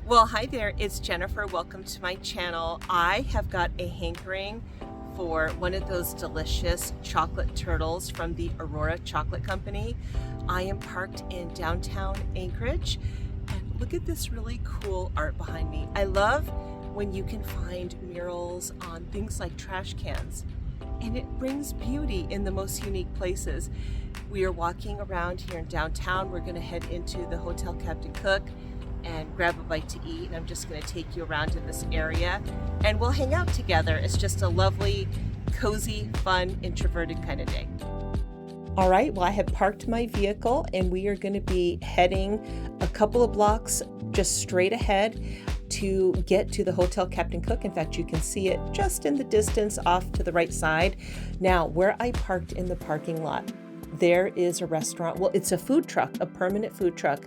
Well, hi there, it's Jennifer. Welcome to my channel. I have got a hankering for one of those delicious chocolate turtles from the Aurora Chocolate Company. I am parked in downtown Anchorage, and look at this really cool art behind me. I love when you can find murals on things like trash cans, and it brings beauty in the most unique places. We are walking around here in downtown. We're going to head into the Hotel Captain Cook and grab a bite to eat, and I'm just going to take you around in this area and we'll hang out together. It's just a lovely, cozy, fun, introverted kind of day. All right, well, I have parked my vehicle and we are going to be heading a couple of blocks just straight ahead to get to the Hotel Captain Cook. In fact, you can see it just in the distance off to the right side. Now, where I parked in the parking lot, there is a restaurant. Well, it's a food truck, a permanent food truck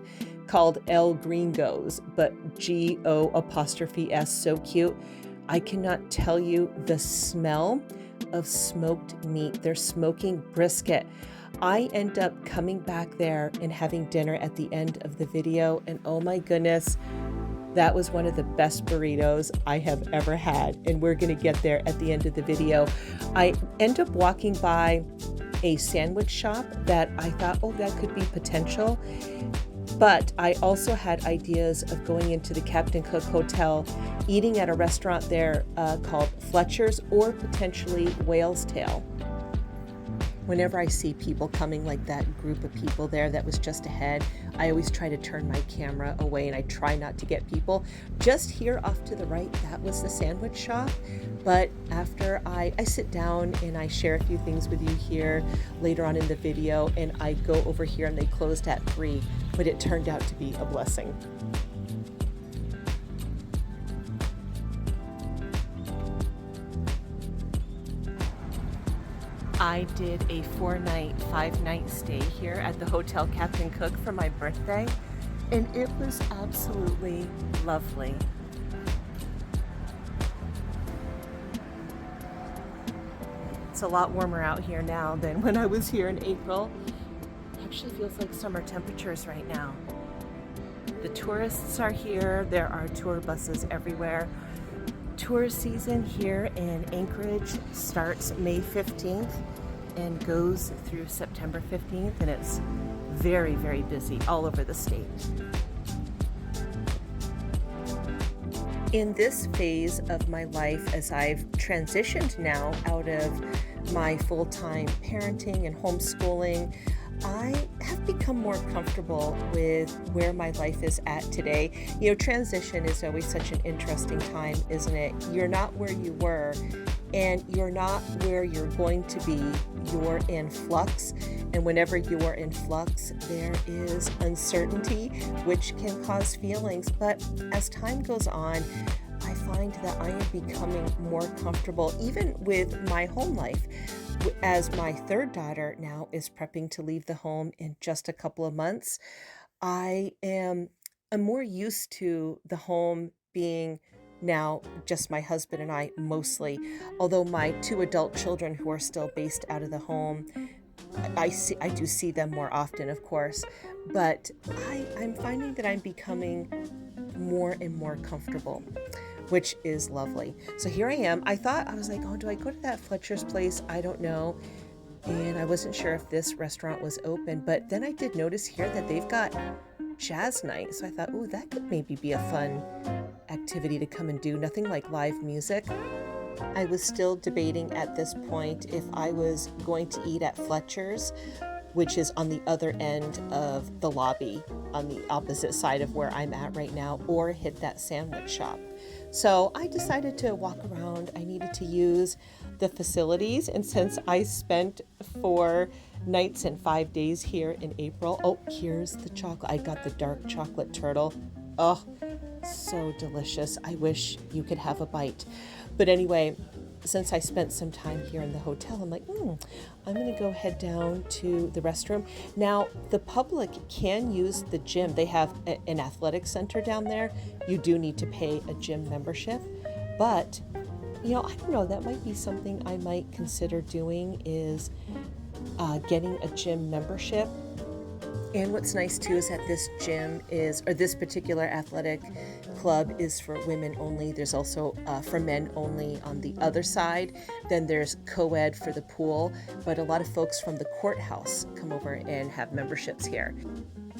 called El Gringos, but G-O''S, so cute. I cannot tell you the smell of smoked meat. They're smoking brisket. I end up coming back there and having dinner at the end of the video, and oh my goodness, that was one of the best burritos I have ever had, and we're gonna get there at the end of the video. I end up walking by a sandwich shop that I thought, oh, that could be potential. But I also had ideas of going into the Captain Cook Hotel, eating at a restaurant there called Fletcher's, or potentially Whale's Tail. Whenever I see people coming, like that group of people there that was just ahead, I always try to turn my camera away and I try not to get people. Just here off to the right, that was the sandwich shop. But after I sit down and I share a few things with you here later on in the video, and I go over here and they closed at 3, but it turned out to be a blessing. I did a 4-night, 5-night stay here at the Hotel Captain Cook for my birthday, and it was absolutely lovely. It's a lot warmer out here now than when I was here in April. It actually feels like summer temperatures right now. The tourists are here. There are tour buses everywhere. Tour season here in Anchorage starts May 15th and goes through September 15th, and it's very, very busy all over the state. In this phase of my life, as I've transitioned now out of my full-time parenting and homeschooling, I have become more comfortable with where my life is at today. You know, transition is always such an interesting time, isn't it? You're not where you were, and you're not where you're going to be. You're in flux, and whenever you are in flux, there is uncertainty, which can cause feelings. But as time goes on, I find that I am becoming more comfortable, even with my home life. As my third daughter now is prepping to leave the home in just a couple of months, I'm more used to the home being now just my husband and I mostly. Although my 2 adult children who are still based out of the home, I do see them more often, of course, but I'm finding that I'm becoming more and more comfortable, which is lovely. So here I am. I was like, oh, do I go to that Fletcher's place? I don't know. And I wasn't sure if this restaurant was open, but then I did notice here that they've got jazz night. So I thought, oh, that could maybe be a fun activity to come and do. Nothing like live music. I was still debating at this point if I was going to eat at Fletcher's, which is on the other end of the lobby, on the opposite side of where I'm at right now, or hit that sandwich shop. So I decided to walk around. I needed to use the facilities, and since I spent 4 nights and 5 days here in April, oh, here's the chocolate. I got the dark chocolate turtle. Oh, so delicious. I wish you could have a bite. But anyway, since I spent some time here in the hotel, I'm like, I'm going to go head down to the restroom. Now, the public can use the gym. They have an athletic center down there. You do need to pay a gym membership. But, I don't know, that might be something I might consider doing, is getting a gym membership. And what's nice too is that this gym is, or this particular athletic club is for women only. There's also for men only on the other side. Then there's co-ed for the pool, but a lot of folks from the courthouse come over and have memberships here.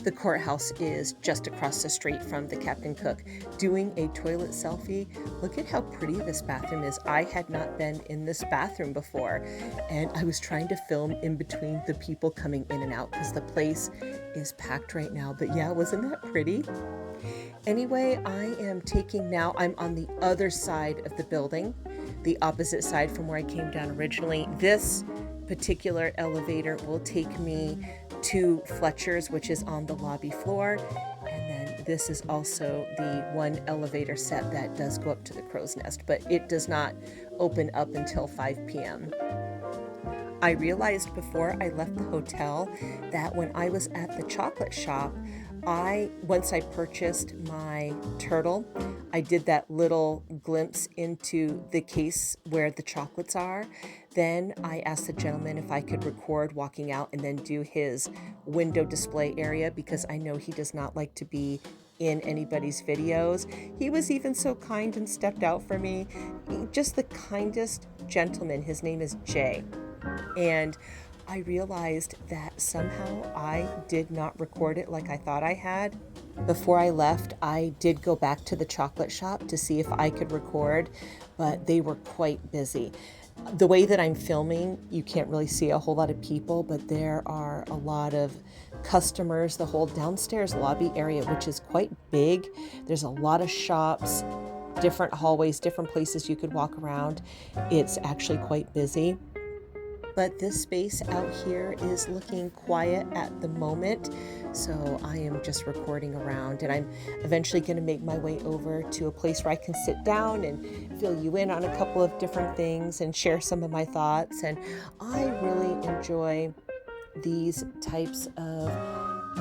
The courthouse is just across the street from the Captain Cook. Doing a toilet selfie, look at how pretty this bathroom is. I had not been in this bathroom before, and I was trying to film in between the people coming in and out because the place is packed right now. But yeah, wasn't that pretty? Anyway, I'm on the other side of the building, the opposite side from where I came down originally. This particular elevator will take me to Fletcher's, which is on the lobby floor. And then this is also the one elevator set that does go up to the Crow's Nest, but it does not open up until 5 p.m. I realized before I left the hotel that when I was at the chocolate shop, once I purchased my turtle, I did that little glimpse into the case where the chocolates are. Then I asked the gentleman if I could record walking out and then do his window display area because I know he does not like to be in anybody's videos. He was even so kind and stepped out for me. Just the kindest gentleman. His name is Jay. And I realized that somehow I did not record it like I thought I had. Before I left, I did go back to the chocolate shop to see if I could record, but they were quite busy. The way that I'm filming, you can't really see a whole lot of people, but there are a lot of customers, the whole downstairs lobby area, which is quite big. There's a lot of shops, different hallways, different places you could walk around. It's actually quite busy. But this space out here is looking quiet at the moment, so I am just recording around, and I'm eventually going to make my way over to a place where I can sit down and fill you in on a couple of different things and share some of my thoughts. And I really enjoy these types of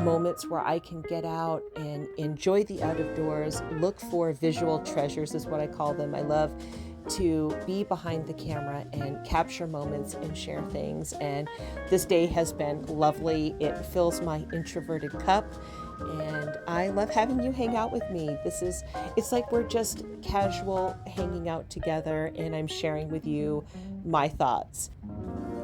moments where I can get out and enjoy the out of doors, look for visual treasures is what I call them. I love to be behind the camera and capture moments and share things. And this day has been lovely. It fills my introverted cup, and I love having you hang out with me. It's like we're just casual hanging out together, and I'm sharing with you my thoughts.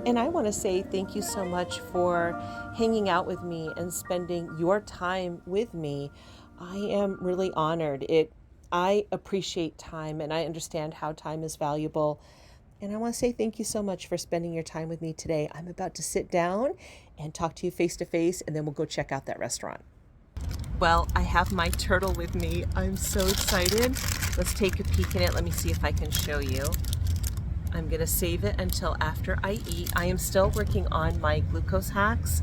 And I want to say thank you so much for hanging out with me and spending your time with me. I am really honored. I appreciate time, and I understand how time is valuable. And I want to say thank you so much for spending your time with me today. I'm about to sit down and talk to you face to face, and then we'll go check out that restaurant. Well, I have my turtle with me. I'm so excited. Let's take a peek in it. Let me see if I can show you. I'm going to save it until after I eat. I am still working on my glucose hacks,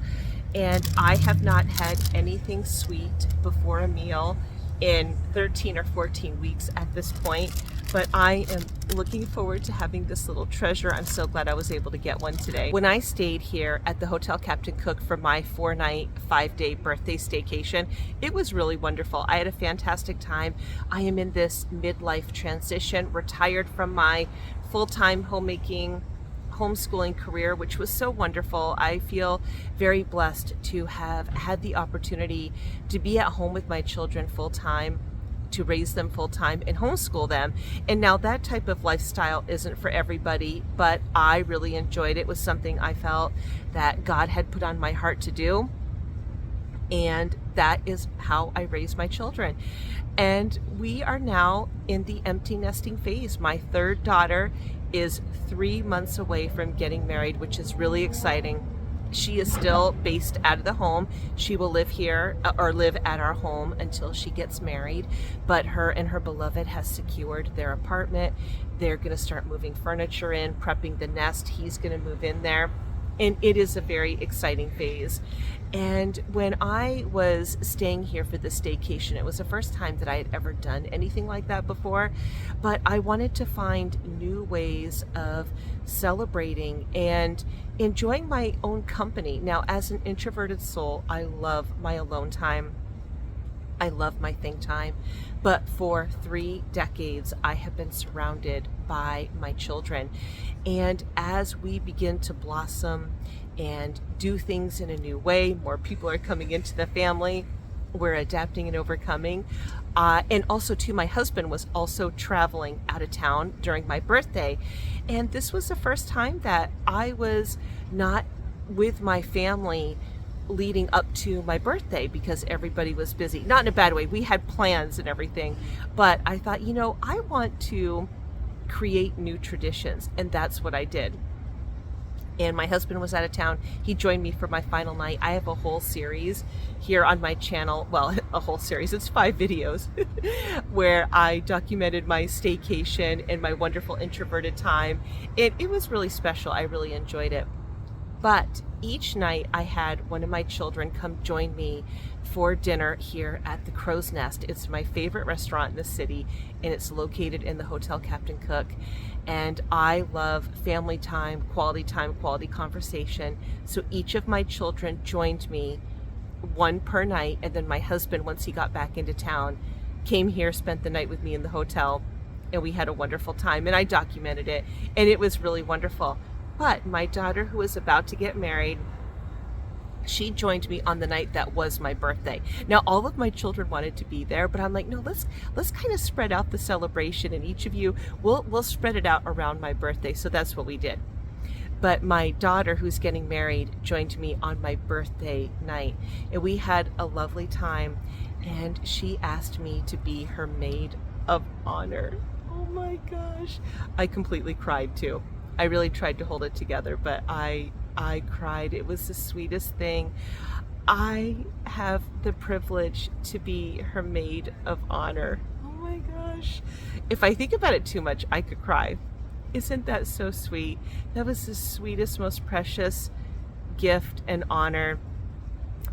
and I have not had anything sweet before a meal in 13 or 14 weeks at this point, but I am looking forward to having this little treasure. I'm so glad I was able to get one today. When I stayed here at the Hotel Captain Cook for my 4-night, 5-day birthday staycation, it was really wonderful. I had a fantastic time. I am in this midlife transition, retired from my full-time homeschooling career, which was so wonderful. I feel very blessed to have had the opportunity to be at home with my children full-time, to raise them full-time and homeschool them. And now that type of lifestyle isn't for everybody, but I really enjoyed it. It was something I felt that God had put on my heart to do. And that is how I raised my children. And we are now in the empty nesting phase. My third daughter is 3 months away from getting married, which is really exciting. She is still based out of the home. She will live here or live at our home until she gets married. But her and her beloved has secured their apartment. They're going to start moving furniture in, prepping the nest. He's going to move in there. And it is a very exciting phase. And when I was staying here for the staycation, it was the first time that I had ever done anything like that before, but I wanted to find new ways of celebrating and enjoying my own company. Now, as an introverted soul, I love my alone time. I love my think time, but for 3 decades, I have been surrounded by my children. And as we begin to blossom and do things in a new way. More people are coming into the family. We're adapting and overcoming. And also too, my husband was also traveling out of town during my birthday. And this was the first time that I was not with my family leading up to my birthday because everybody was busy. Not in a bad way. We had plans and everything. But I thought, I want to create new traditions. And that's what I did. And my husband was out of town. He joined me for my final night. I have a whole series here on my channel. Well, a whole series. It's 5 videos where I documented my staycation and my wonderful introverted time. It was really special. I really enjoyed it. But each night I had one of my children come join me for dinner here at the Crow's Nest. It's my favorite restaurant in the city, and it's located in the Hotel Captain Cook. And I love family time, quality conversation. So each of my children joined me, one per night, and then my husband, once he got back into town, came here, spent the night with me in the hotel, and we had a wonderful time. And I documented it, and it was really wonderful. But my daughter, who was about to get married, she joined me on the night that was my birthday. Now, all of my children wanted to be there, but I'm like, no, let's kind of spread out the celebration, and each of you, we'll spread it out around my birthday. So that's what we did. But my daughter, who's getting married, joined me on my birthday night, and we had a lovely time. And she asked me to be her maid of honor. Oh my gosh, I completely cried too. I really tried to hold it together, but I cried. It was the sweetest thing. I have the privilege to be her maid of honor. Oh my gosh. If I think about it too much, I could cry. Isn't that so sweet? That was the sweetest, most precious gift and honor.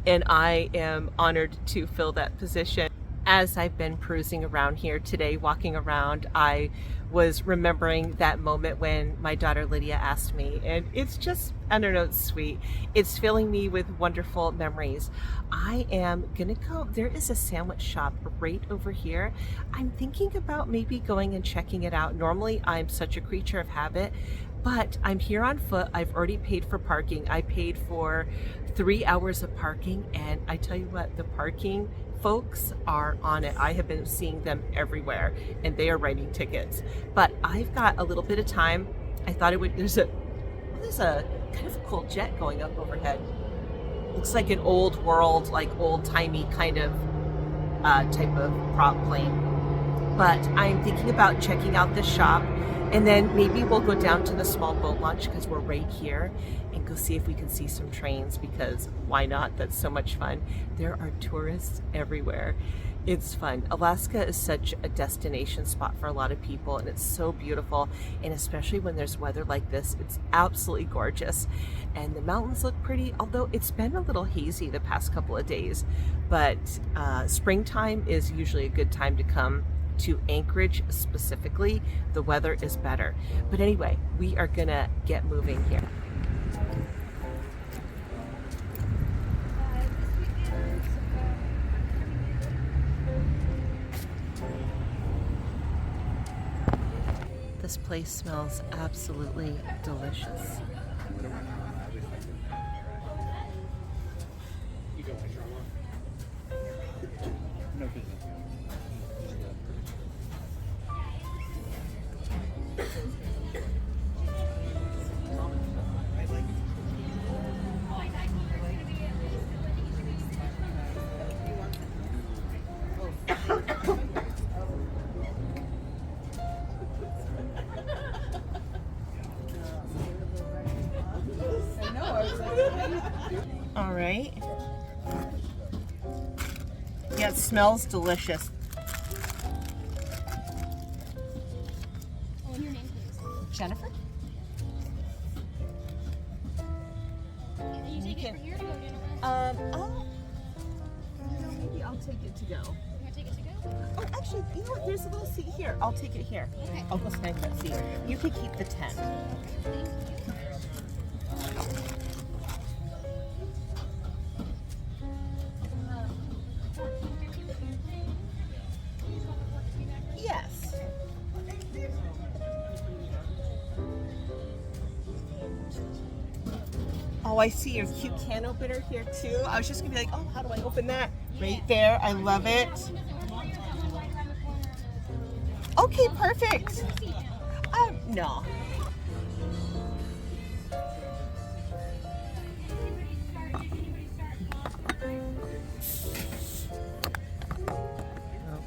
And I am honored to fill that position. As I've been cruising around here today, walking around, I was remembering that moment when my daughter Lydia asked me, and it's just, I don't know, it's sweet. It's filling me with wonderful memories. I am gonna go, there is a sandwich shop right over here. I'm thinking about maybe going and checking it out. Normally, I'm such a creature of habit, but I'm here on foot. I've already paid for parking. I paid for 3 hours of parking, and I tell you what, the parking folks are on it. I have been seeing them everywhere, and they are writing tickets. But I've got a little bit of time. I thought it would, there's a kind of a cool jet going up overhead. Looks like an old world, like old-timey kind of type of prop plane. But I'm thinking about checking out this shop, and then maybe we'll go down to the small boat launch because we're right here, and go see if we can see some trains, because why not? That's so much fun. There are tourists everywhere. It's fun. Alaska is such a destination spot for a lot of people, and it's so beautiful, and especially when there's weather like this, it's absolutely gorgeous. And the mountains look pretty, although it's been a little hazy the past couple of days. But springtime is usually a good time to come to Anchorage specifically. The weather is better. But anyway, we are gonna get moving here. This place smells absolutely delicious. All right. Yeah, it smells delicious. Oh, and your name, please. Jennifer? And you take it from here to go dinner? Maybe I'll take it to go. You want to take it to go? Oh, actually, you know what? There's a little seat here. I'll take it here. Okay. I'll go snag that seat. You can keep the tent. Thank you. Yes. Oh, I see your cute can opener here too. I was just gonna be like, oh, how do I open that? Right there. I love it. Okay, perfect. No. Oh,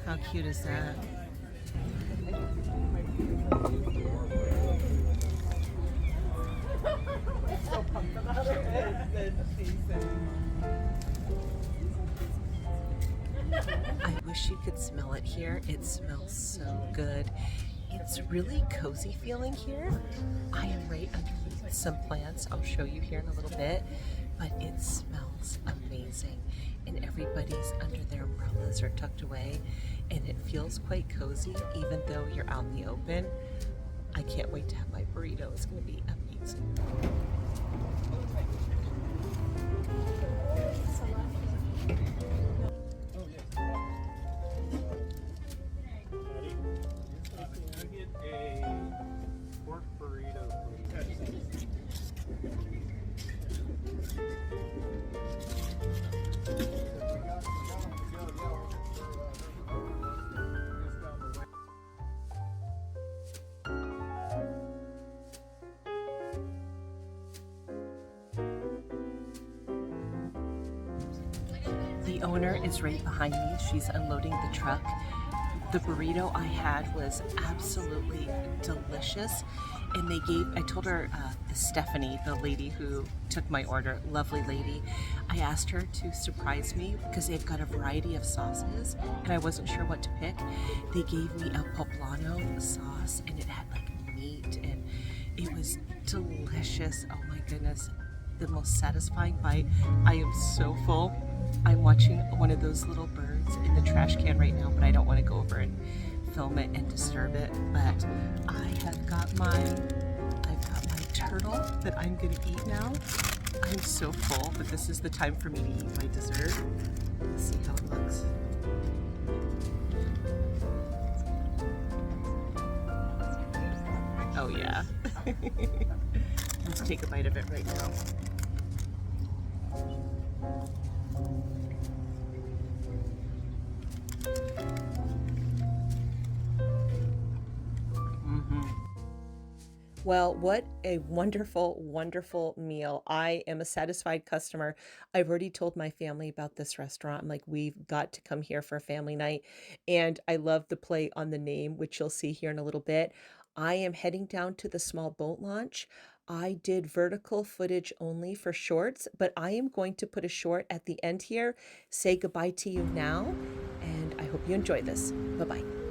how cute is that? So pumped about it. I wish you could smell it here. It smells so good. It's really cozy feeling here. I am right underneath some plants. I'll show you here in a little bit, but it smells amazing. And everybody's under their umbrellas or tucked away, and it feels quite cozy even though you're out in the open. I can't wait to have my burrito. It's going to be amazing. The owner is right behind me. She's unloading the truck. The burrito I had was absolutely delicious. And I told her, Stephanie, the lady who took my order, lovely lady, I asked her to surprise me because they've got a variety of sauces and I wasn't sure what to pick. They gave me a poblano sauce and it had like meat and it was delicious. Oh my goodness, the most satisfying bite. I am so full. I'm watching one of those little birds in the trash can right now, but I don't want to go over and film it and disturb it. But I've got my turtle that I'm gonna eat now. I'm so full, but this is the time for me to eat my dessert. Let's see how it looks. Oh yeah. Let's take a bite of it right now. Well, what a wonderful, wonderful meal. I am a satisfied customer. I've already told my family about this restaurant. I'm like, we've got to come here for a family night. And I love the play on the name, which you'll see here in a little bit. I am heading down to the small boat launch. I did vertical footage only for shorts, but I am going to put a short at the end here. Say goodbye to you now, and I hope you enjoy this. Bye-bye.